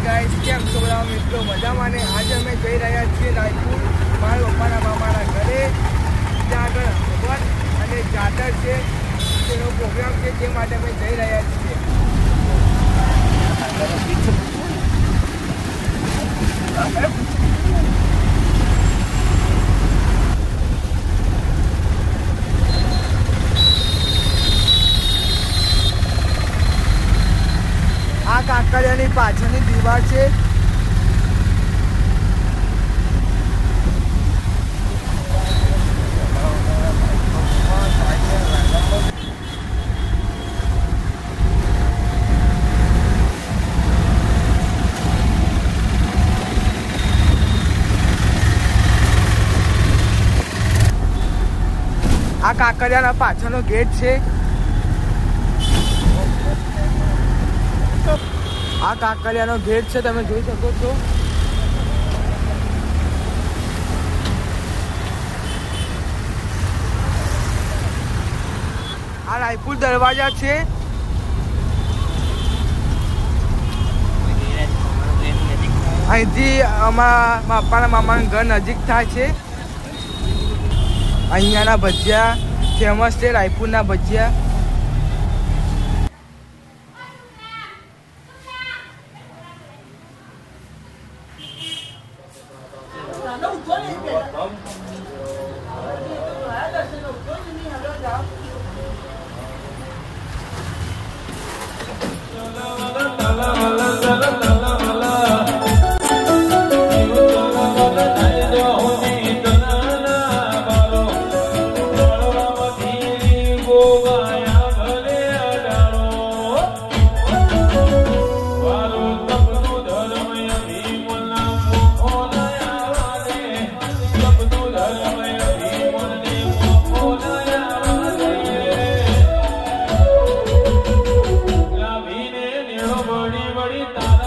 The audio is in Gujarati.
ગાઈસ, કેમ છો બધા મિત્રો? મજામાં ને? આજે અમે જઈ રહ્યા છીએ રાયપુર મારા પપ્પાના મામાના ઘરે. ત્યાં આગળ ભગવાન અને જાતર છે, તેનો પ્રોગ્રામ છે, તે માટે અમે જઈ રહ્યા છીએ. આ કાંકરિયાની પાછળની દીવાલ છે. આ કાંકરિયાના પાછળનો ગેટ છે. આ કાંકરિયાનો ગેટ છે, તમે જોઈ શકો છો. આ રાયપુર દરવાજા છે. અહીંથી અમારા પપ્પાના મામાનું ઘર નજીક થાય છે. અહીંયાના ભજીયા ફેમસ છે, રાયપુરના ભજીયા. બડી બડી